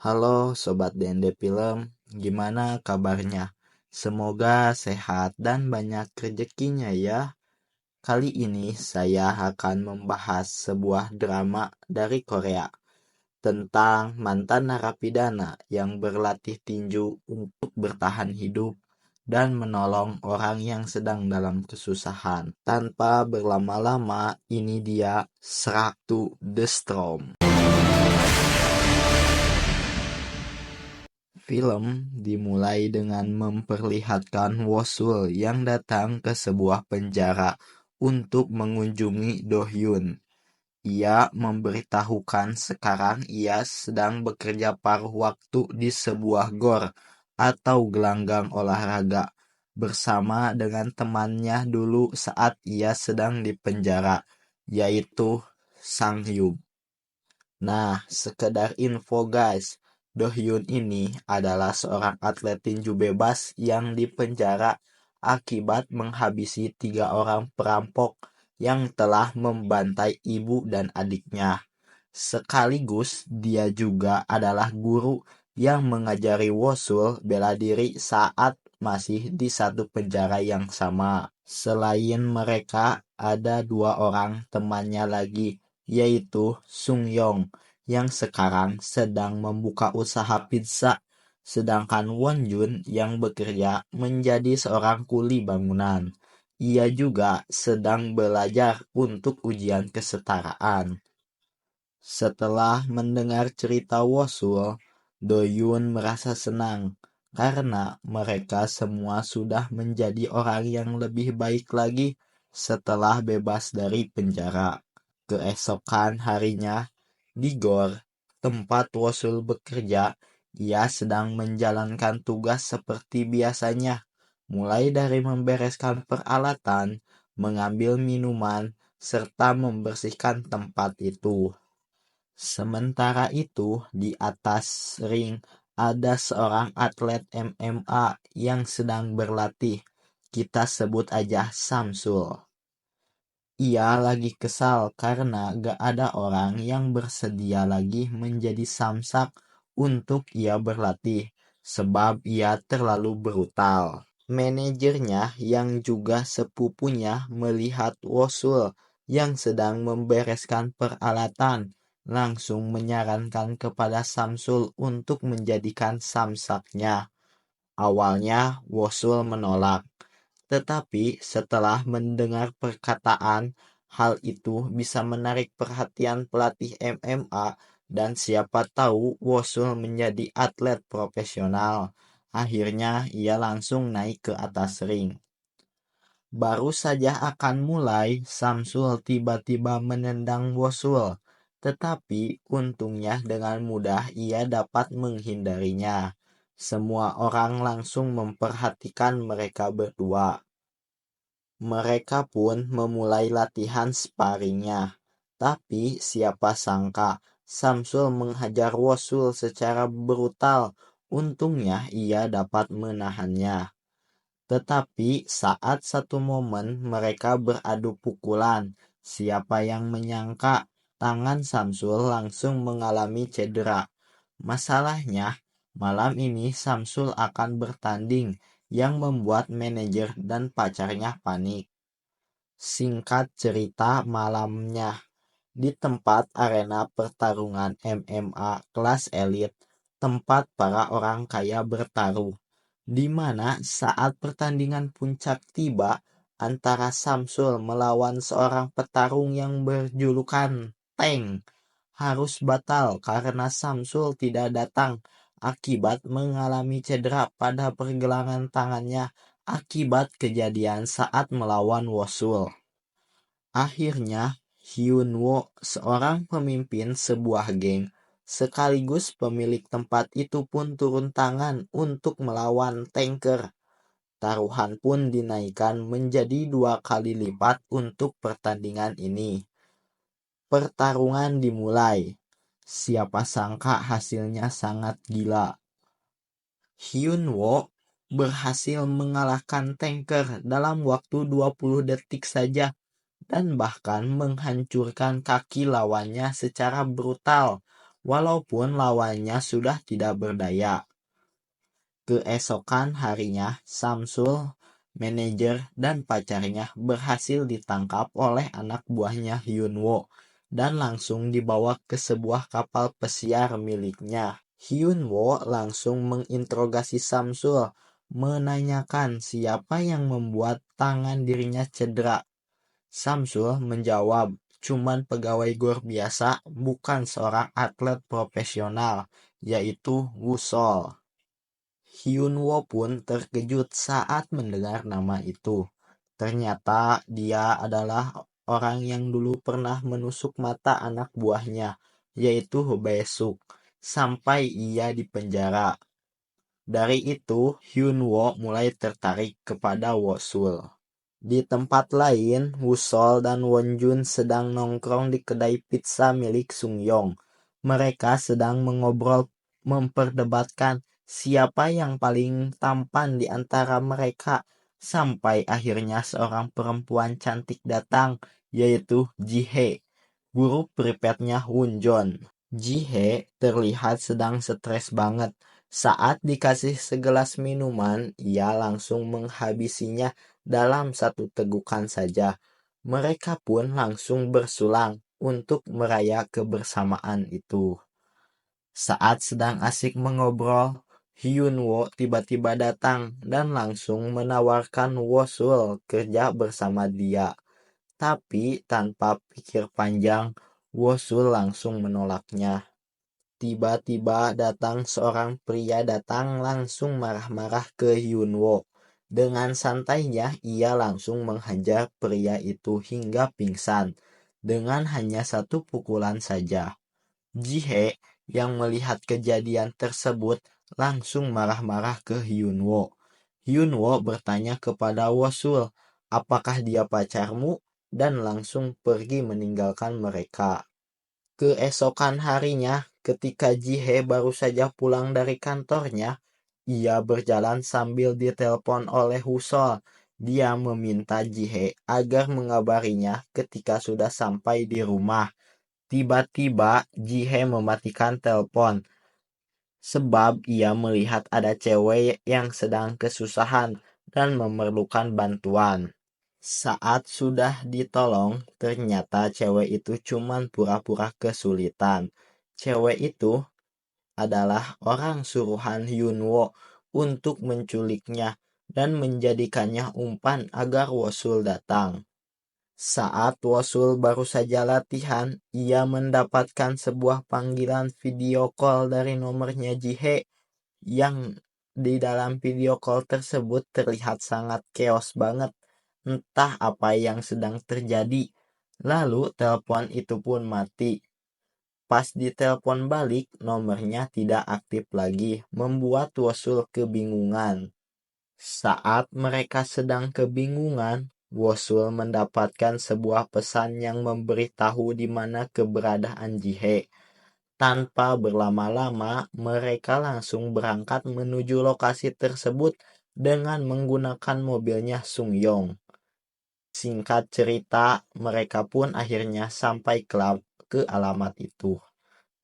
Halo Sobat DND Film, gimana kabarnya? Semoga sehat dan banyak rezekinya ya. Kali ini saya akan membahas sebuah drama dari Korea tentang mantan narapidana yang berlatih tinju untuk bertahan hidup dan menolong orang yang sedang dalam kesusahan. Tanpa berlama-lama, ini dia Shrek to the Storm. Film dimulai dengan memperlihatkan Wosul yang datang ke sebuah penjara untuk mengunjungi Do Hyun. Ia memberitahukan sekarang ia sedang bekerja paruh waktu di sebuah gor atau gelanggang olahraga bersama dengan temannya dulu saat ia sedang di penjara, yaitu Sang Hyuk. Nah, sekedar info guys, Do Hyun ini adalah seorang atlet tinju bebas yang dipenjara akibat menghabisi 3 orang perampok yang telah membantai ibu dan adiknya. Sekaligus dia juga adalah guru yang mengajari Wosul bela diri saat masih di satu penjara yang sama. Selain mereka, ada 2 orang temannya lagi, yaitu Sung Yong yang sekarang sedang membuka usaha pizza, sedangkan Won Jun yang bekerja menjadi seorang kuli bangunan. Ia juga sedang belajar untuk ujian kesetaraan. Setelah mendengar cerita Wosul, Doyun merasa senang karena mereka semua sudah menjadi orang yang lebih baik lagi setelah bebas dari penjara. Keesokan harinya, di gor tempat Wosul bekerja, ia sedang menjalankan tugas seperti biasanya, mulai dari membereskan peralatan, mengambil minuman, serta membersihkan tempat itu. Sementara itu, di atas ring ada seorang atlet MMA yang sedang berlatih. Kita sebut aja Samsul. Ia lagi kesal karena gak ada orang yang bersedia lagi menjadi samsak untuk ia berlatih, sebab ia terlalu brutal. Manajernya yang juga sepupunya melihat Wosul yang sedang membereskan peralatan, langsung menyarankan kepada Samsul untuk menjadikan samsaknya. Awalnya Wosul menolak, tetapi setelah mendengar perkataan hal itu bisa menarik perhatian pelatih MMA dan siapa tahu Wosul menjadi atlet profesional. Akhirnya ia langsung naik ke atas ring. Baru saja akan mulai, Samsul tiba-tiba menendang Wosul. Tetapi untungnya dengan mudah ia dapat menghindarinya. Semua orang langsung memperhatikan mereka berdua. Mereka pun memulai latihan sparringnya. Tapi siapa sangka Samsul menghajar Wosul secara brutal. Untungnya ia dapat menahannya. Tetapi saat satu momen mereka beradu pukulan, siapa yang menyangka tangan Samsul langsung mengalami cedera. Masalahnya, malam ini Samsul akan bertanding yang membuat manajer dan pacarnya panik. Singkat cerita malamnya, di tempat arena pertarungan MMA kelas elit, tempat para orang kaya bertaruh, di mana saat pertandingan puncak tiba antara Samsul melawan seorang petarung yang berjulukan Tank, harus batal karena Samsul tidak datang akibat mengalami cedera pada pergelangan tangannya akibat kejadian saat melawan Wosul. Akhirnya, Hyunwoo, seorang pemimpin sebuah geng, sekaligus pemilik tempat itu pun turun tangan untuk melawan tanker. Taruhan pun dinaikkan menjadi 2 kali lipat untuk pertandingan ini. Pertarungan dimulai. Siapa sangka hasilnya sangat gila. Hyunwoo berhasil mengalahkan tanker dalam waktu 20 detik saja dan bahkan menghancurkan kaki lawannya secara brutal. walaupun lawannya sudah tidak berdaya. Keesokan harinya, Samsul, manajer, dan pacarnya berhasil ditangkap oleh anak buahnya Hyunwoo dan langsung dibawa ke sebuah kapal pesiar miliknya. Hyunwoo langsung menginterogasi Samsul, menanyakan siapa yang membuat tangan dirinya cedera. Samsul menjawab, cuman pegawai GOR biasa, bukan seorang atlet profesional, yaitu Wusol. Hyunwoo pun terkejut saat mendengar nama itu. Ternyata dia adalah orang yang dulu pernah menusuk mata anak buahnya, yaitu Baesuk, sampai ia dipenjara. Dari itu, Hyunwoo mulai tertarik kepada Wosul. Di tempat lain, Wusol dan Wonjun sedang nongkrong di kedai pizza milik Sungyong. Mereka sedang mengobrol memperdebatkan siapa yang paling tampan di antara mereka, sampai akhirnya seorang perempuan cantik datang, yaitu Jihe, guru pripetnya Wunjon. Jihe terlihat sedang stres banget. Saat dikasih segelas minuman, ia langsung menghabisinya dalam satu tegukan saja. Mereka pun langsung bersulang untuk meraya kebersamaan itu. Saat sedang asik mengobrol, Hyunwoo tiba-tiba datang dan langsung menawarkan Wosul kerja bersama dia. Tapi tanpa pikir panjang, Wosul langsung menolaknya. Tiba-tiba datang seorang pria datang langsung marah-marah ke Hyunwoo. Dengan santainya ia langsung menghajar pria itu hingga pingsan dengan hanya satu pukulan saja. Jihe yang melihat kejadian tersebut langsung marah-marah ke Hyunwoo. Hyunwoo bertanya kepada Wosul, apakah dia pacarmu? Dan langsung pergi meninggalkan mereka. Keesokan harinya, ketika Jihe baru saja pulang dari kantornya, ia berjalan sambil ditelepon oleh Husol. Dia meminta Jihe agar mengabarinya ketika sudah sampai di rumah. Tiba-tiba Jihe mematikan telepon, sebab ia melihat ada cewek yang sedang kesusahan dan memerlukan bantuan. Saat sudah ditolong, ternyata cewek itu cuman pura-pura kesulitan. Cewek itu adalah orang suruhan Hyunwoo untuk menculiknya dan menjadikannya umpan agar Wosul datang. Saat Wosul baru saja latihan, ia mendapatkan sebuah panggilan video call dari nomornya Jihe yang di dalam video call tersebut terlihat sangat chaos banget. Entah apa yang sedang terjadi. Lalu telepon itu pun mati. Pas ditelepon balik, nomornya tidak aktif lagi, membuat Wosul kebingungan. Saat mereka sedang kebingungan, Wosul mendapatkan sebuah pesan yang memberitahu di mana keberadaan Jihe. Tanpa berlama-lama, mereka langsung berangkat menuju lokasi tersebut dengan menggunakan mobilnya Sungyong. Singkat cerita, mereka pun akhirnya sampai ke alamat itu.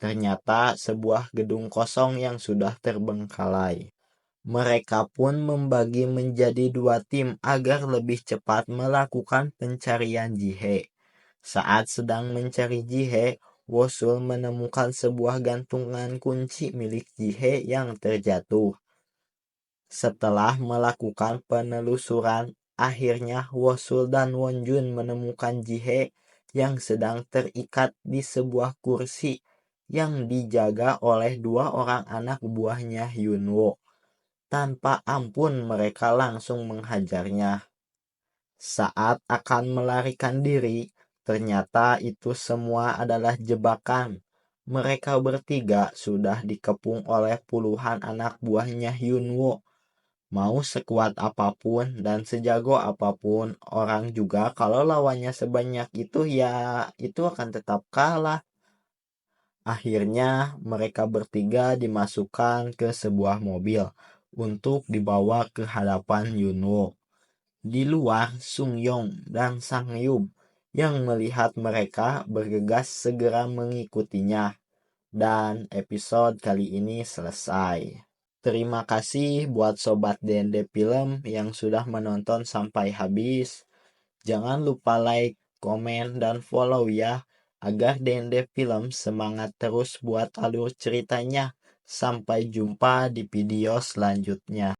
Ternyata sebuah gedung kosong yang sudah terbengkalai. Mereka pun membagi menjadi dua tim agar lebih cepat melakukan pencarian Jihe. Saat sedang mencari Jihe, Wosul menemukan sebuah gantungan kunci milik Jihe yang terjatuh. Setelah melakukan penelusuran, akhirnya Wosul dan Wonjun menemukan Jihe yang sedang terikat di sebuah kursi yang dijaga oleh dua orang anak buahnya Hyunwoo. Tanpa ampun mereka langsung menghajarnya. Saat akan melarikan diri, ternyata itu semua adalah jebakan. Mereka bertiga sudah dikepung oleh puluhan anak buahnya Hyunwoo. Mau sekuat apapun dan sejago apapun, orang juga kalau lawannya sebanyak itu ya itu akan tetap kalah. Akhirnya mereka bertiga dimasukkan ke sebuah mobil untuk dibawa ke hadapan Hyunwoo. Di luar, Sungyong dan Sangyub yang melihat mereka bergegas segera mengikutinya. Dan episode kali ini selesai. Terima kasih buat Sobat DND Film yang sudah menonton sampai habis. Jangan lupa like, komen, dan follow ya, agar DND Film semangat terus buat alur ceritanya. Sampai jumpa di video selanjutnya.